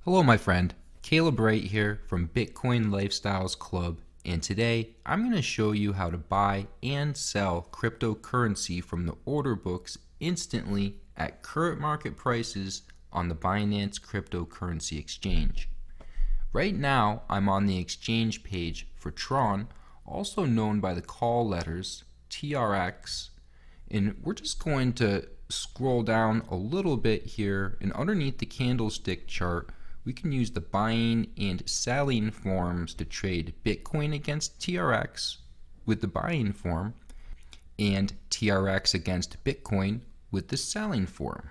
Hello my friend, Caleb Wright here from Bitcoin Lifestyles Club, and today I'm going to show you how to buy and sell cryptocurrency from the order books instantly at current market prices on the Binance Cryptocurrency Exchange. Right now I'm on the exchange page for Tron, also known by the call letters TRX, and we're just going to scroll down a little bit here, and underneath the candlestick chart we can use the buying and selling forms to trade Bitcoin against TRX with the buying form and TRX against Bitcoin with the selling form.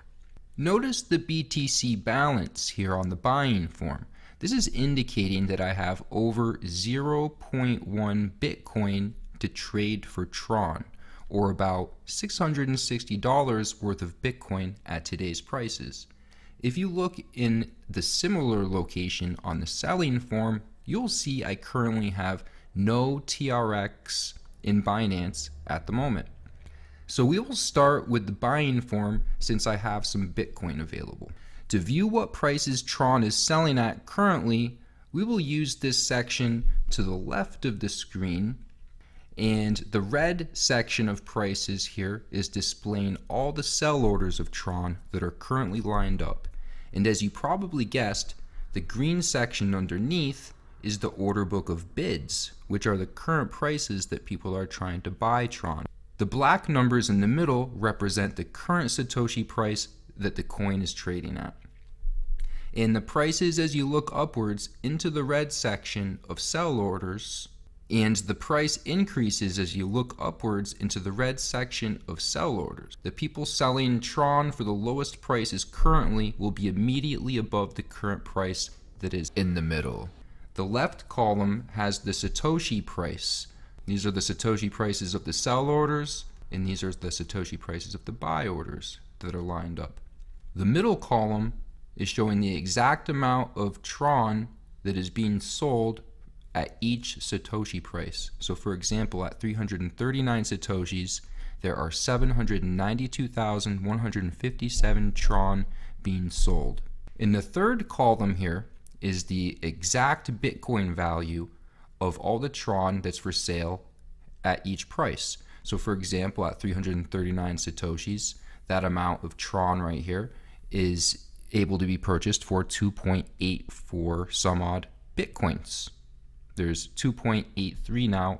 Notice the BTC balance here on the buying form. This is indicating that I have over 0.1 Bitcoin to trade for Tron, or about $660 worth of Bitcoin at today's prices. If you look in the similar location on the selling form, you'll see I currently have no TRX in Binance at the moment. So we will start with the buying form since I have some Bitcoin available. To view what prices Tron is selling at currently, we will use this section to the left of the screen, and the red section of prices here is displaying all the sell orders of Tron that are currently lined up. And as you probably guessed, the green section underneath is the order book of bids, which are the current prices that people are trying to buy Tron. The black numbers in the middle represent the current Satoshi price that the coin is trading at. And the prices as you look upwards into the red section of sell orders, and the price increases as you look upwards into the red section of sell orders. The people selling Tron for the lowest prices currently will be immediately above the current price that is in the middle. The left column has the Satoshi price. These are the Satoshi prices of the sell orders, and these are the Satoshi prices of the buy orders that are lined up. The middle column is showing the exact amount of Tron that is being sold at each Satoshi price. So for example, at 339 Satoshis, there are 792,157 Tron being sold. In the third column here is the exact Bitcoin value of all the Tron that's for sale at each price. So for example, at 339 Satoshis, that amount of Tron right here is able to be purchased for 2.84 some odd Bitcoins. There's 2.83 now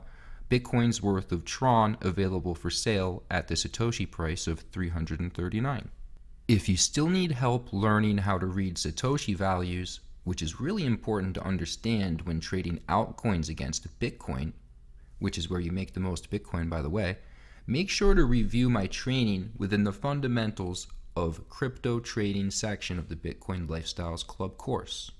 Bitcoin's worth of Tron available for sale at the Satoshi price of 339. If you still need help learning how to read Satoshi values, which is really important to understand when trading altcoins against Bitcoin, which is where you make the most Bitcoin by the way, make sure to review my training within the fundamentals of crypto trading section of the Bitcoin Lifestyles Club course.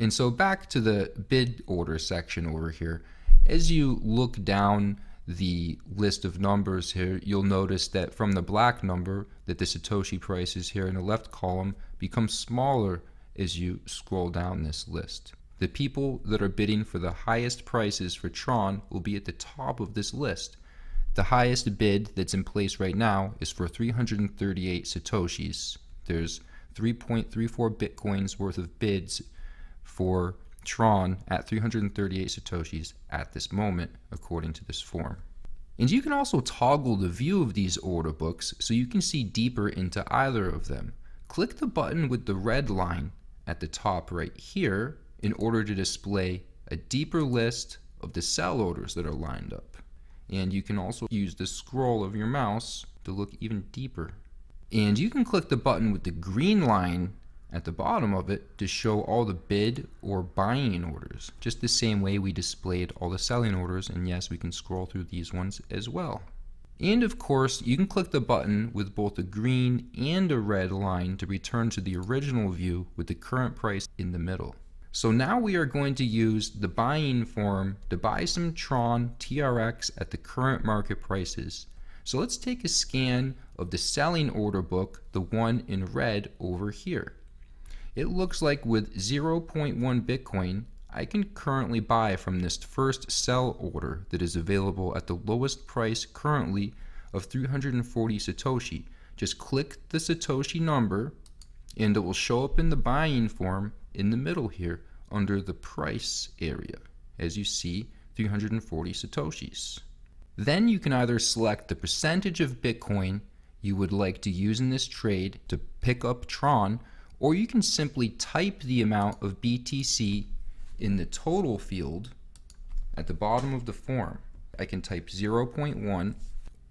And so back to the bid order section over here, as you look down the list of numbers here, you'll notice that from the black number that the Satoshi prices here in the left column become smaller as you scroll down this list. The people that are bidding for the highest prices for Tron will be at the top of this list. The highest bid that's in place right now is for 338 Satoshis. There's 3.34 Bitcoins worth of bids for Tron at 338 Satoshis at this moment, according to this form. And you can also toggle the view of these order books so you can see deeper into either of them. Click the button with the red line at the top right here in order to display a deeper list of the sell orders that are lined up. And you can also use the scroll of your mouse to look even deeper. And you can click the button with the green line at the bottom of it to show all the bid or buying orders, just the same way we displayed all the selling orders, and yes, we can scroll through these ones as well. And of course, you can click the button with both a green and a red line to return to the original view with the current price in the middle. So now we are going to use the buying form to buy some Tron TRX at the current market prices. So let's take a scan of the selling order book, the one in red over here. It looks like with 0.1 Bitcoin, I can currently buy from this first sell order that is available at the lowest price currently of 340 Satoshi. Just click the Satoshi number and it will show up in the buying form in the middle here under the price area. As you see, 340 Satoshis. Then you can either select the percentage of Bitcoin you would like to use in this trade to pick up Tron, or you can simply type the amount of BTC in the total field at the bottom of the form. I can type 0.1,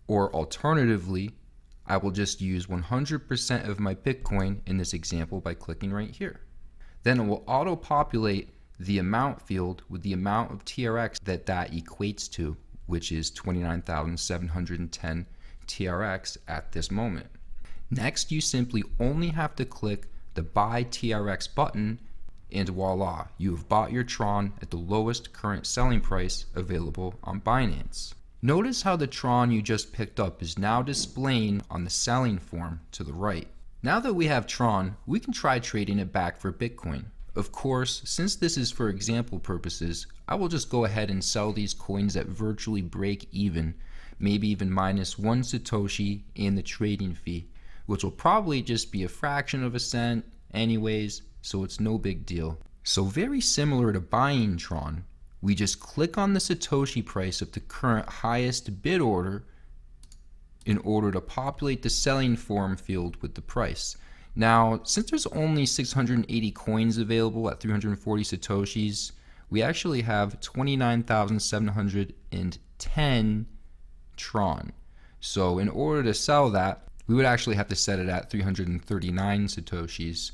or alternatively, I will just use 100% of my Bitcoin in this example by clicking right here. Then it will auto-populate the amount field with the amount of TRX that equates to, which is 29,710 TRX at this moment. Next, you simply only have to click the Buy TRX button, and voila, you have bought your Tron at the lowest current selling price available on Binance. Notice how the Tron you just picked up is now displaying on the selling form to the right. Now that we have Tron, we can try trading it back for Bitcoin. Of course, since this is for example purposes, I will just go ahead and sell these coins at virtually break even, maybe even minus 1 Satoshi and the trading fee, which will probably just be a fraction of a cent anyways, so it's no big deal. So very similar to buying Tron, we just click on the Satoshi price of the current highest bid order in order to populate the selling form field with the price. Now, since there's only 680 coins available at 340 Satoshis, we actually have 29,710 Tron. So in order to sell that, we would actually have to set it at 339 Satoshis,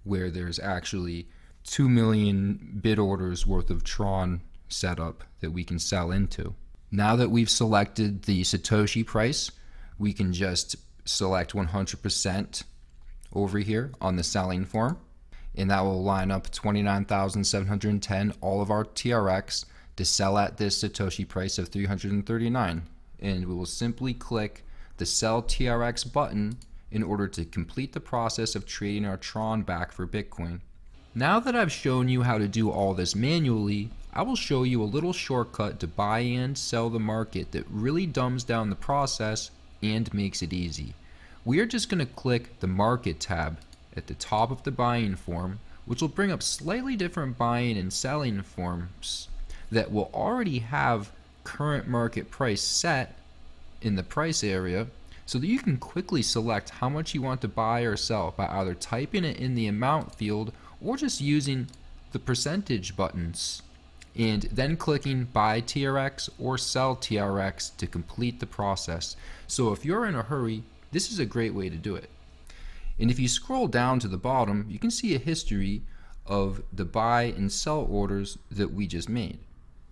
where there's actually 2 million bid orders worth of Tron set up that we can sell into. Now that we've selected the Satoshi price, we can just select 100% over here on the selling form, and that will line up 29,710, all of our TRX, to sell at this Satoshi price of 339. And we will simply click the Sell TRX button in order to complete the process of trading our Tron back for Bitcoin. Now that I've shown you how to do all this manually, I will show you a little shortcut to buy and sell the market that really dumbs down the process and makes it easy. We are just going to click the Market tab at the top of the buying form, which will bring up slightly different buying and selling forms that will already have current market price set in the price area, so that you can quickly select how much you want to buy or sell by either typing it in the amount field or just using the percentage buttons, and then clicking Buy TRX or Sell TRX to complete the process. So if you're in a hurry, this is a great way to do it. And if you scroll down to the bottom, you can see a history of the buy and sell orders that we just made.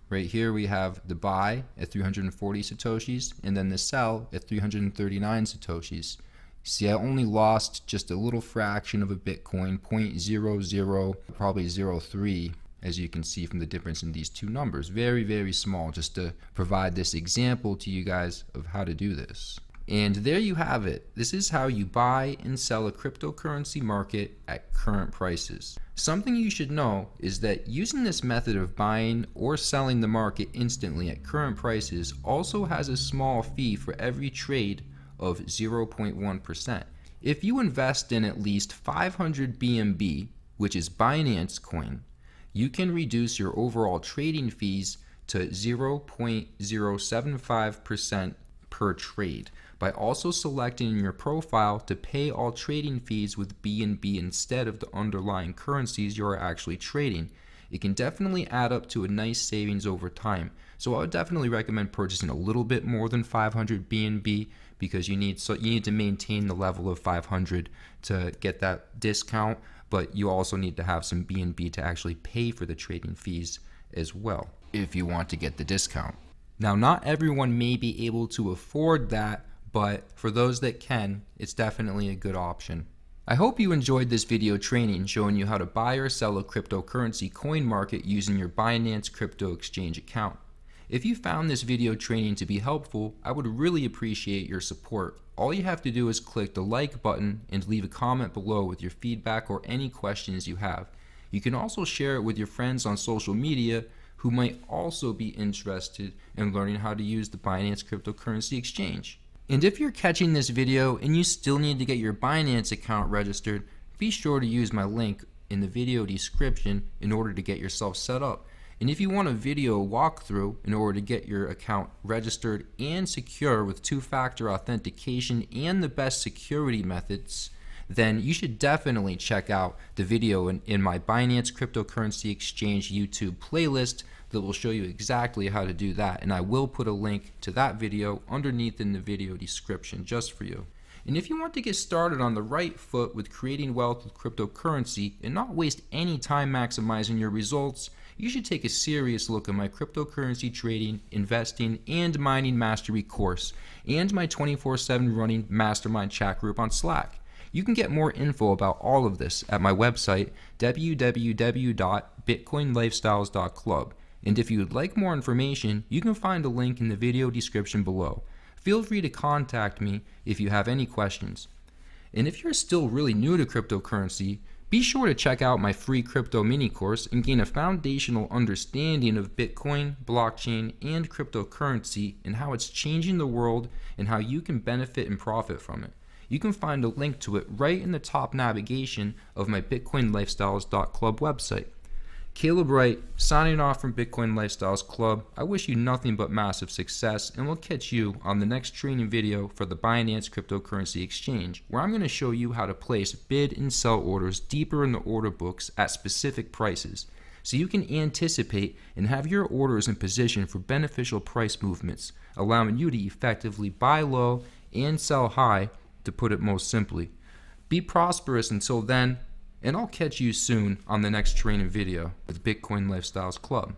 Right here we have the buy at 340 Satoshis and then the sell at 339 Satoshis. See, I only lost just a little fraction of a Bitcoin, 0.00, probably 0.03, as you can see from the difference in these two numbers. Very, very small, just to provide this example to you guys of how to do this. And there you have it. This is how you buy and sell a cryptocurrency market at current prices. Something you should know is that using this method of buying or selling the market instantly at current prices also has a small fee for every trade of 0.1%. If you invest in at least 500 BNB, which is Binance coin, you can reduce your overall trading fees to 0.075% per trade by also selecting in your profile to pay all trading fees with BNB instead of the underlying currencies you are actually trading. It can definitely add up to a nice savings over time. So I would definitely recommend purchasing a little bit more than 500 BNB because you need to maintain the level of 500 to get that discount, but you also need to have some BNB to actually pay for the trading fees as well if you want to get the discount. Now, not everyone may be able to afford that, but for those that can, it's definitely a good option. I hope you enjoyed this video training showing you how to buy or sell a cryptocurrency coin market using your Binance Crypto Exchange account. If you found this video training to be helpful, I would really appreciate your support. All you have to do is click the like button and leave a comment below with your feedback or any questions you have. You can also share it with your friends on social media who might also be interested in learning how to use the Binance Cryptocurrency Exchange. And if you're catching this video and you still need to get your Binance account registered, be sure to use my link in the video description in order to get yourself set up. And if you want a video walkthrough in order to get your account registered and secure with two-factor authentication and the best security methods, then you should definitely check out the video in my Binance Cryptocurrency Exchange YouTube playlist that will show you exactly how to do that. And I will put a link to that video underneath in the video description just for you. And if you want to get started on the right foot with creating wealth with cryptocurrency and not waste any time maximizing your results, you should take a serious look at my cryptocurrency trading, investing, and mining mastery course and my 24/7 running mastermind chat group on Slack. You can get more info about all of this at my website, www.bitcoinlifestyles.club. And if you would like more information, you can find a link in the video description below. Feel free to contact me if you have any questions. And if you're still really new to cryptocurrency, be sure to check out my free crypto mini course and gain a foundational understanding of Bitcoin, blockchain, and cryptocurrency and how it's changing the world and how you can benefit and profit from it. You can find a link to it right in the top navigation of my bitcoinlifestyles.club website. Caleb Wright, signing off from Bitcoin Lifestyles Club. I wish you nothing but massive success, and we'll catch you on the next training video for the Binance Cryptocurrency Exchange, where I'm going to show you how to place bid and sell orders deeper in the order books at specific prices, so you can anticipate and have your orders in position for beneficial price movements, allowing you to effectively buy low and sell high, to put it most simply. Be prosperous until then, and I'll catch you soon on the next training video with Bitcoin Lifestyles Club.